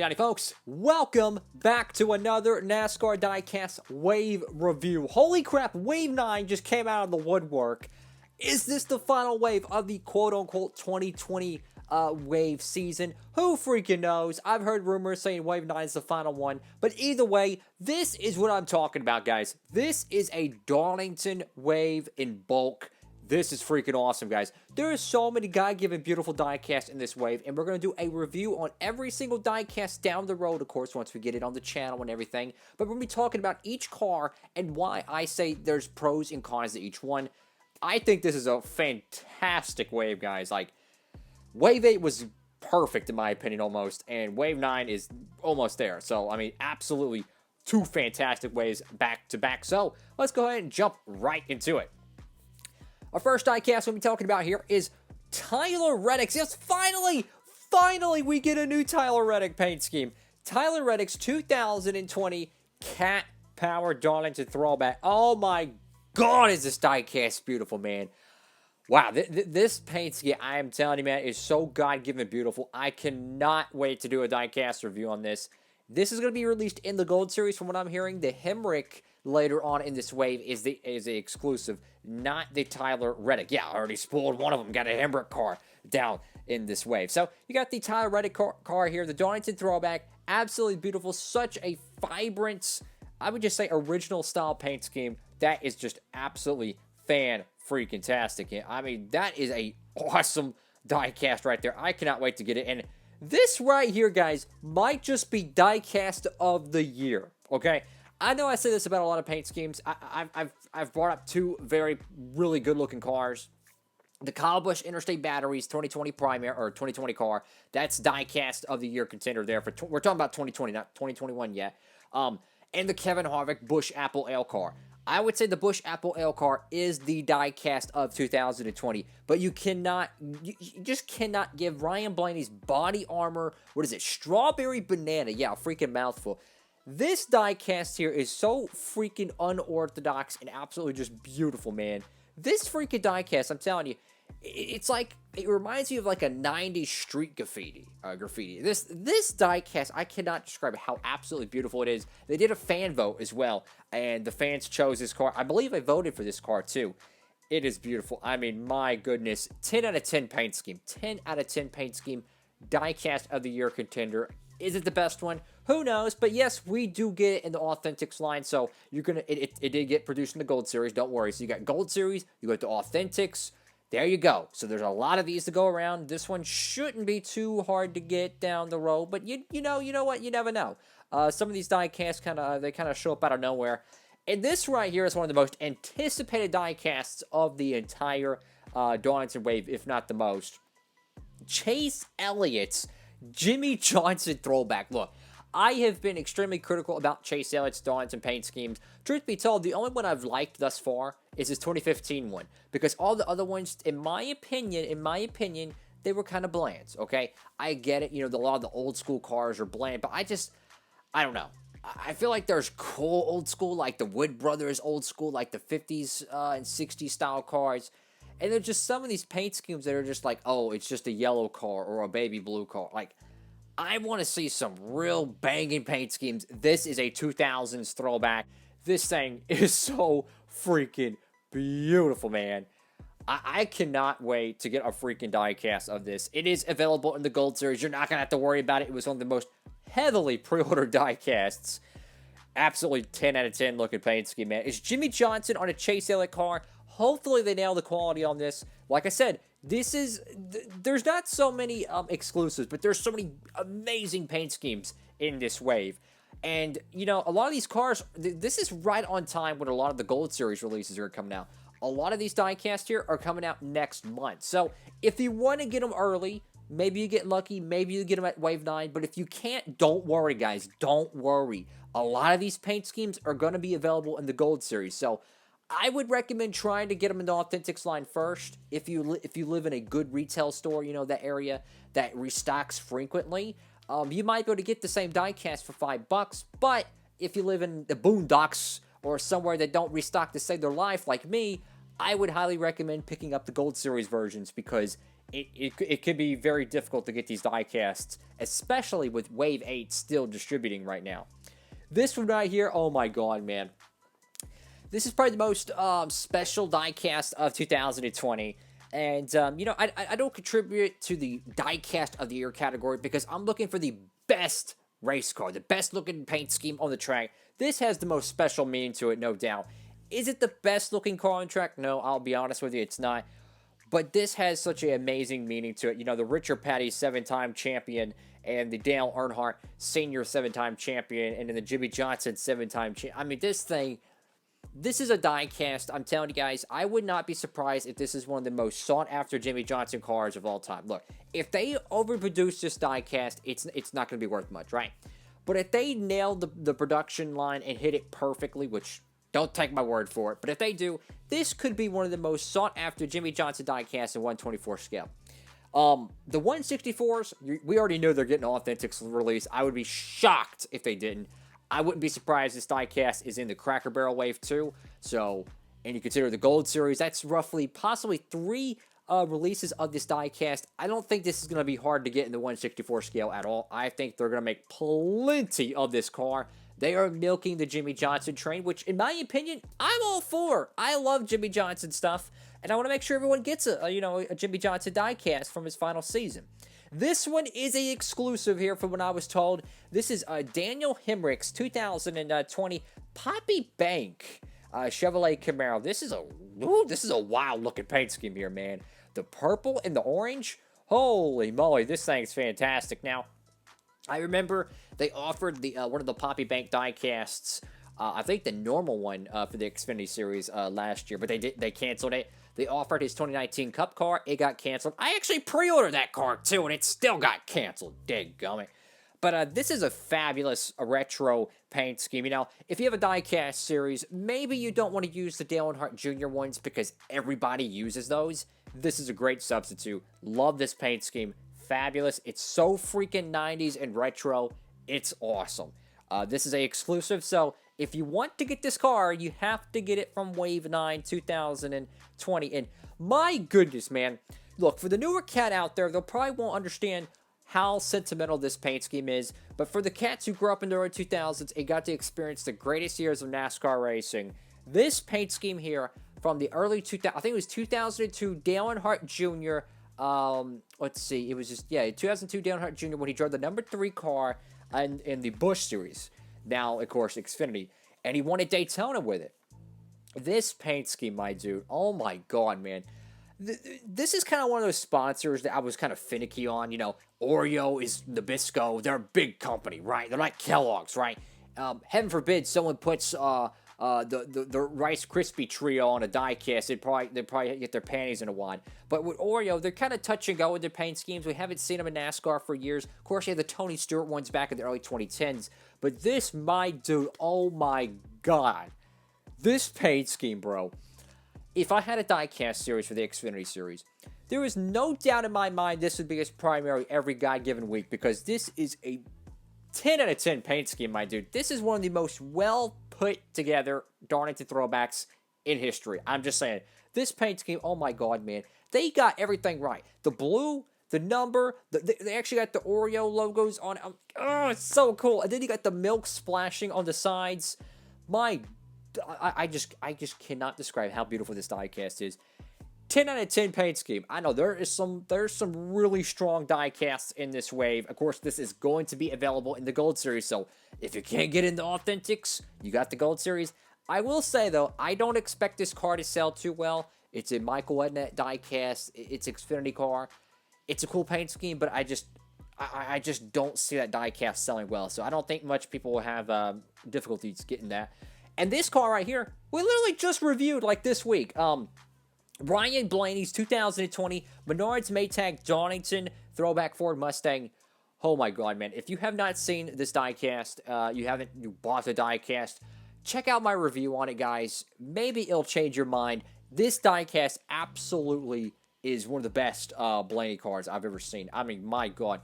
Howdy folks, welcome back to another NASCAR Diecast Wave Review. Holy crap, Wave 9 just came out of the woodwork. Is this the final wave of the quote-unquote 2020 wave season? Who freaking knows? I've heard rumors saying Wave 9 is the final one, but either way, this is what I'm talking about, guys. This is a Darlington wave in bulk. This is freaking awesome, guys. There are so many God-given beautiful diecasts in this wave, and we're going to do a review on every single diecast down the road, of course, once we get it on the channel and everything. But we're going to be talking about each car and why I say there's pros and cons to each one. I think this is a fantastic wave, guys. Like, Wave 8 was perfect, in my opinion, almost, and Wave 9 is almost there. So, I mean, absolutely two fantastic waves back-to-back. So, let's go ahead and jump right into it. Our first diecast we'll be talking about here is Tyler Reddick's. Yes, finally we get a new Tyler Reddick paint scheme. Tyler Reddick's 2020 Cat Power Darlington Throwback. Oh my God, is this diecast beautiful, man. Wow, this paint scheme, I am telling you, man, is so God-given beautiful. I cannot wait to do a diecast review on this. This is going to be released in the Gold Series, from what I'm hearing. The Hamrick later on in this wave is the exclusive, not the Tyler Reddick. Yeah, I already spoiled one of them. Got a Hamrick car down in this wave. So you got the Tyler Reddick car here, the Darlington Throwback. Absolutely beautiful. Such a vibrant, I would just say, original style paint scheme. That is just absolutely fan-freaking-tastic. I mean, that is a awesome diecast right there. I cannot wait to get it. And this right here, guys, might just be diecast of the year, okay? I know I say this about a lot of paint schemes. I've brought up two really good-looking cars. The Kyle Busch Interstate Batteries 2020 primary, or 2020 car, that's diecast of the year contender there. We're talking about 2020, not 2021 yet. And the Kevin Harvick Busch Apple Ale car. I would say the Busch Apple Ale car is the diecast of 2020, but you just cannot give Ryan Blaney's body armor, what is it, strawberry banana, yeah, a freaking mouthful. This diecast here is so freaking unorthodox and absolutely just beautiful, man. This freaking diecast, I'm telling you, it's like, it reminds me of like a 90s street graffiti. This diecast, I cannot describe how absolutely beautiful it is. They did a fan vote as well, and the fans chose this car. I believe I voted for this car too. It is beautiful. I mean, my goodness. 10 out of 10 paint scheme. 10 out of 10 paint scheme. Diecast of the year contender. Is it the best one? Who knows? But yes, we do get it in the Authentics line. So you're gonna it did get produced in the Gold Series. Don't worry. So you got Gold Series. You got the Authentics. There you go. So there's a lot of these to go around. This one shouldn't be too hard to get down the road. But you know what? You never know. Some of these diecasts kind of show up out of nowhere. And this right here is one of the most anticipated diecasts of the entire Darlington wave, if not the most. Chase Elliott's Jimmie Johnson Throwback. Look, I have been extremely critical about Chase Elliott's Darlington paint schemes. Truth be told, the only one I've liked thus far is his 2015 one, because all the other ones, in my opinion, they were kind of bland, okay? I get it, a lot of the old school cars are bland, but I don't know. I feel like there's cool old school, like the Wood Brothers old school, like the 50s and 60s style cars. And there's just some of these paint schemes that are just like, oh, it's just a yellow car or a baby blue car. Like, I want to see some real banging paint schemes. This is a 2000s throwback. This thing is so freaking beautiful, man. I cannot wait to get a freaking diecast of this. It is available in the Gold Series. You're not going to have to worry about it. It was one of the most heavily pre-ordered diecasts. Absolutely 10 out of 10 looking paint scheme, man. It's Jimmie Johnson on a Chase Elliott car. Hopefully they nail the quality on this. Like I said, there's not so many exclusives, but there's so many amazing paint schemes in this wave. And, a lot of these cars, this is right on time when a lot of the Gold Series releases are coming out. A lot of these diecasts here are coming out next month. So, if you want to get them early, maybe you get lucky, maybe you get them at Wave 9. But if you can't, don't worry, guys. Don't worry. A lot of these paint schemes are going to be available in the Gold Series. So, I would recommend trying to get them in the Authentics line first. If you live in a good retail store, that area that restocks frequently, you might be able to get the same diecast for $5. But if you live in the boondocks or somewhere that don't restock to save their life like me, I would highly recommend picking up the Gold Series versions because it could be very difficult to get these diecasts, especially with Wave 8 still distributing right now. This one right here, oh my god, man. This is probably the most special diecast of 2020. And, you know, I don't contribute to the diecast of the year category because I'm looking for the best race car, the best looking paint scheme on the track. This has the most special meaning to it, no doubt. Is it the best looking car on the track? No, I'll be honest with you, it's not. But this has such an amazing meaning to it. You know, the Richard Petty 7-time champion and the Dale Earnhardt Sr. 7-time champion and then the Jimmy Johnson 7-time champion. I mean, this is a diecast. I'm telling you guys, I would not be surprised if this is one of the most sought-after Jimmy Johnson cars of all time. Look, if they overproduce this diecast, it's not going to be worth much, right? But if they nail the production line and hit it perfectly, which don't take my word for it, but if they do, this could be one of the most sought-after Jimmy Johnson diecasts in 124 scale. The 164s, we already know they're getting an authentic release. I would be shocked if they didn't. I wouldn't be surprised this diecast is in the Cracker Barrel Wave 2. So, and you consider the Gold Series, that's roughly possibly 3 releases of this diecast. I don't think this is going to be hard to get in the 164 scale at all. I think they're going to make plenty of this car. They are milking the Jimmy Johnson train, which, in my opinion, I'm all for. I love Jimmy Johnson stuff, and I want to make sure everyone gets a Jimmy Johnson diecast from his final season. This one is a exclusive here from what I was told. This is Daniel Hamrick's 2020 Poppy Bank Chevrolet Camaro. This is a wild looking paint scheme here, man. The purple and the orange. Holy moly, this thing's fantastic. Now, I remember they offered the one of the Poppy Bank diecasts, I think the normal one for the Xfinity Series last year, but they canceled it. They offered his 2019 Cup car. It got canceled. I actually pre-ordered that car, too, and it still got canceled. Dadgummit. But this is a fabulous retro paint scheme. You know, if you have a diecast series, maybe you don't want to use the Dale Earnhardt Jr. ones because everybody uses those. This is a great substitute. Love this paint scheme. Fabulous. It's so freaking 90s and retro. It's awesome. This is a exclusive, so if you want to get this car, you have to get it from Wave 9 2020. And my goodness, man. Look, for the newer cat out there, they'll probably won't understand how sentimental this paint scheme is. But for the cats who grew up in the early 2000s and got to experience the greatest years of NASCAR racing, this paint scheme here from the early 2000s, I think it was 2002 Dale Earnhardt Jr. Let's see, it was just, 2002 Dale Earnhardt Jr. when he drove the number 3 car in the Busch Series. Now, of course, Xfinity. And he won at Daytona with it. This paint scheme, my dude. Oh, my God, man. This is kind of one of those sponsors that I was kind of finicky on. You know, Oreo is Nabisco. They're a big company, right? They're like Kellogg's, right? Heaven forbid someone puts the Rice Krispie trio on a diecast. They'd probably get their panties in a wad. But with Oreo, they're kind of touch and go with their paint schemes. We haven't seen them in NASCAR for years. Of course, you had the Tony Stewart ones back in the early 2010s. But this, my dude, oh my God. This paint scheme, bro. If I had a diecast series for the Xfinity Series, there is no doubt in my mind this would be his primary every given week because this is a 10 out of 10 paint scheme, my dude. This is one of the most well put together Darlington Throwbacks in history. I'm just saying. This paint scheme, oh my God, man. They got everything right. The blue, the number, they actually got the Oreo logos on it. Oh, it's so cool. And then you got the milk splashing on the sides. I just cannot describe how beautiful this diecast is. 10 out of 10 paint scheme. I know there's some really strong diecasts in this wave. Of course, this is going to be available in the Gold Series. So if you can't get in the Authentics, you got the Gold Series. I will say though, I don't expect this car to sell too well. It's a Michael Ednett diecast. It's Xfinity car. It's a cool paint scheme, but I just don't see that diecast selling well. So I don't think much people will have difficulties getting that. And this car right here, we literally just reviewed like this week. Ryan Blaney's 2020 Menards Maytag Darlington Throwback Ford Mustang. Oh my God, man. If you have not seen this diecast, you bought the diecast, check out my review on it, guys. Maybe it'll change your mind. This diecast absolutely is one of the best Blaney cars I've ever seen. I mean, my God.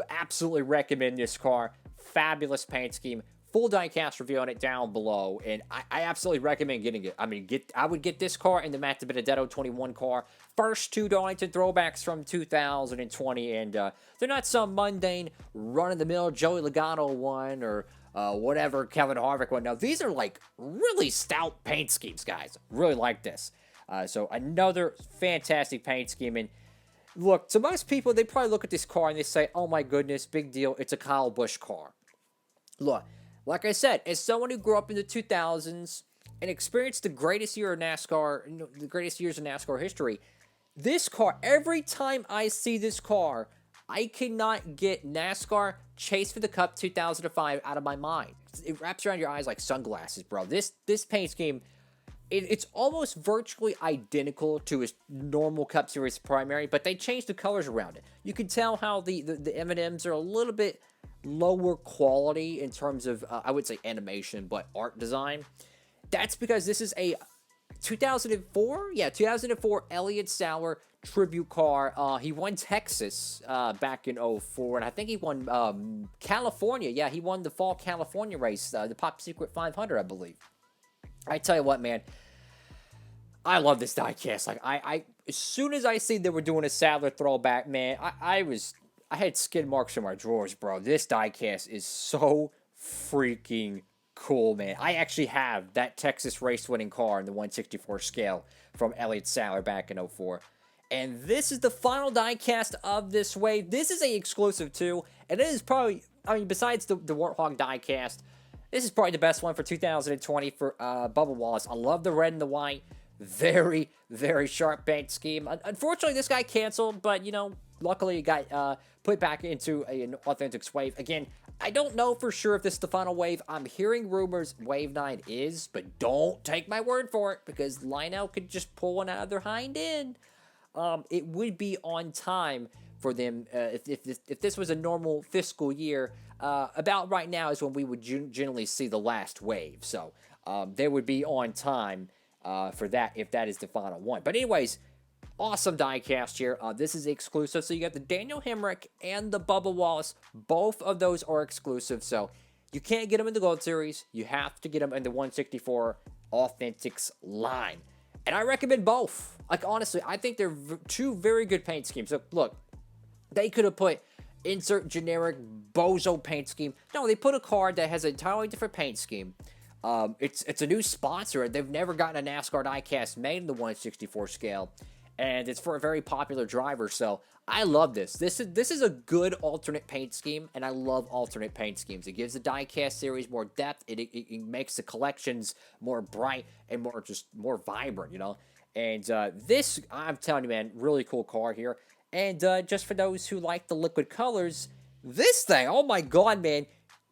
Absolutely recommend this car. Fabulous paint scheme. full diecast review on it down below, and I absolutely recommend getting it. I mean, I would get this car and the Matt DiBenedetto 21 car. First two Darlington throwbacks from 2020, and they're not some mundane, run-of-the-mill Joey Logano one or whatever Kevin Harvick one. Now, these are like really stout paint schemes, guys. Really like this. So another fantastic paint scheme. And look, to most people, they probably look at this car and they say, oh my goodness, big deal, it's a Kyle Busch car. Look, like I said, as someone who grew up in the 2000s and experienced the greatest year of NASCAR, the greatest years of NASCAR history, this car, every time I see this car, I cannot get NASCAR Chase for the Cup 2005 out of my mind. It wraps around your eyes like sunglasses, bro. This paint scheme, it's almost virtually identical to his normal Cup Series primary, but they changed the colors around it. You can tell how the M&Ms are a little bit lower quality in terms of, I would say animation, but art design. That's because this is a 2004? Yeah, 2004 Elliott Sauer tribute car. He won Texas back in 04, and I think he won California. Yeah, he won the Fall California race, the Pop Secret 500, I believe. I tell you what, man, I love this diecast. Like, I as soon as I see they were doing a Sadler throwback, man, I had skid marks in my drawers, bro. This diecast is so freaking cool, man. I actually have that Texas race-winning car in the 164 scale from Elliott Sauer back in 04. And this is the final diecast of this wave. This is a exclusive, too. And it is probably, I mean, besides the Warthog diecast, this is probably the best one for 2020 for Bubba Wallace. I love the red and the white. Very, very sharp paint scheme. Unfortunately, this guy canceled, but, you know, luckily it got put back into an authentic wave. Again, I don't know for sure if this is the final wave. I'm hearing rumors Wave 9 is, but don't take my word for it, because Lionel could just pull one out of their hind end. It would be on time for them if this was a normal fiscal year. About right now is when we would generally see the last wave. So they would be on time for that if that is the final one. But anyways, awesome diecast here. This is exclusive. So you got the Daniel Hamrick and the Bubba Wallace. Both of those are exclusive. So you can't get them in the Gold Series. You have to get them in the 164 Authentics line. And I recommend both. Like, honestly, I think they're two very good paint schemes. So, look, they could have put insert generic bozo paint scheme. No, they put a card that has an entirely different paint scheme. It's a new sponsor. They've never gotten a NASCAR diecast made in the 164 scale. And it's for a very popular driver. So, I love this. This is a good alternate paint scheme, and I love alternate paint schemes. It gives the diecast series more depth. It makes the collections more bright and more vibrant, you know. And this, I'm telling you, man, really cool car here. And just for those who like the liquid colors, this thing, oh my god, man.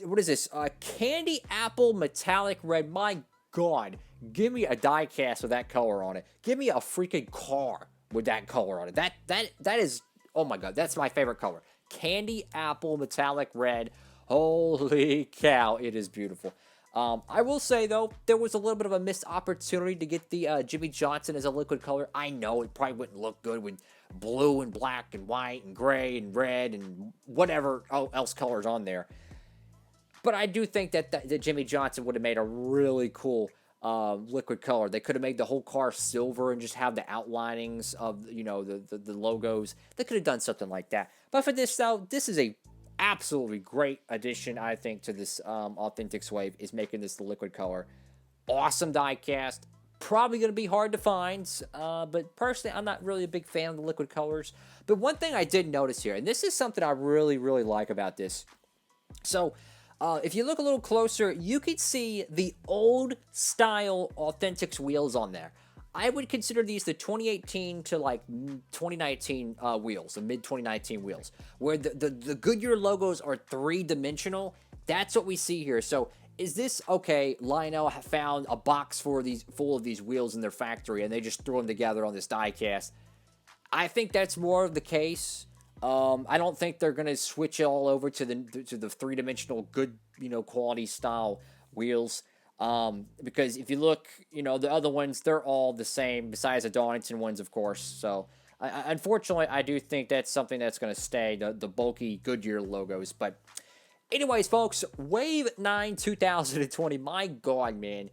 What is this? Candy apple metallic red. My god. Give me a diecast with that color on it. Give me a freaking car with that color on it. That is, oh my god, that's my favorite color. Candy apple metallic red. Holy cow, it is beautiful. I will say, though, there was a little bit of a missed opportunity to get the Jimmy Johnson as a liquid color. I know it probably wouldn't look good with blue and black and white and gray and red and whatever else colors on there. But I do think that Jimmy Johnson would have made a really cool liquid color. They could have made the whole car silver and just have the outlinings of, you know, the logos. They could have done something like that. But for this, though, this is a absolutely great addition, I think, to this Authentics wave, is making this the liquid color. Awesome diecast. Probably going to be hard to find, but personally, I'm not really a big fan of the liquid colors. But one thing I did notice here, and this is something I really, really like about this. So, if you look a little closer, you can see the old style Authentics wheels on there. I would consider these the 2018 to like 2019 wheels, the mid-2019 wheels, where the Goodyear logos are three-dimensional. That's what we see here. So is this, okay, Lionel found a box full of these wheels in their factory, and they just threw them together on this diecast? I think that's more of the case. I don't think they're going to switch it all over to the three-dimensional good, you know, quality style wheels. Because if you look, you know, the other ones, they're all the same, besides the Darlington ones, of course. So, unfortunately, I do think that's something that's going to stay, the bulky Goodyear logos. But Anyways, folks, Wave 9 2020, my God, man.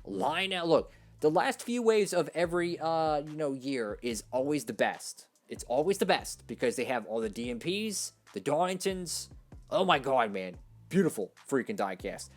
Line out. Look, the last few waves of every, year is always the best. It's always the best because they have all the DMPs, the Darlingtons. Oh, my God, man. Beautiful freaking diecast.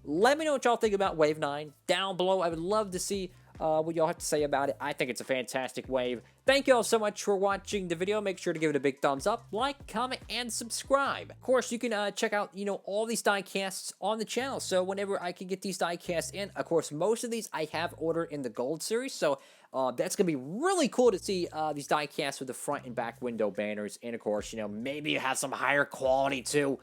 Let me know what y'all think about Wave 9 down below. I would love to see what y'all have to say about it. I think it's a fantastic wave. Thank y'all so much for watching the video. Make sure to give it a big thumbs up, like, comment, and subscribe. Of course, you can check out, all these diecasts on the channel. So whenever I can get these diecasts in, of course, most of these I have ordered in the gold series. So that's going to be really cool to see these diecasts with the front and back window banners. And of course, maybe you have some higher quality too.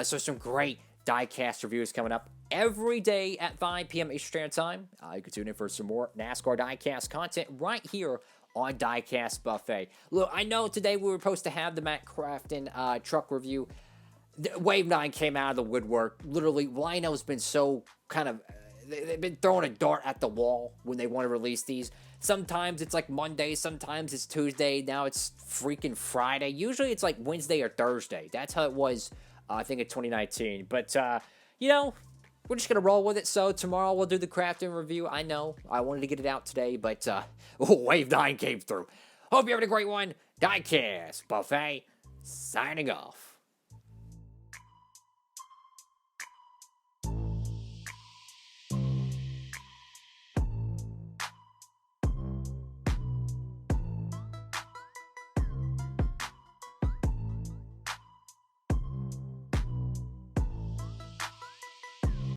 So some great diecast reviews coming up every day at 5 p.m. Eastern Standard Time. You can tune in for some more NASCAR diecast content right here on Diecastbuffet. Look, I know today we were supposed to have the Matt Crafton truck review. Wave 9 came out of the woodwork. Literally, Lionel's been so kind of... They've been throwing a dart at the wall when they want to release these. Sometimes it's like Monday, sometimes it's Tuesday, now it's freaking Friday. Usually it's like Wednesday or Thursday. That's how it was, I think, in 2019. But, we're just going to roll with it. So tomorrow we'll do the crafting review. I know I wanted to get it out today, but Wave 9 came through. Hope you're having a great one. Diecastbuffet signing off.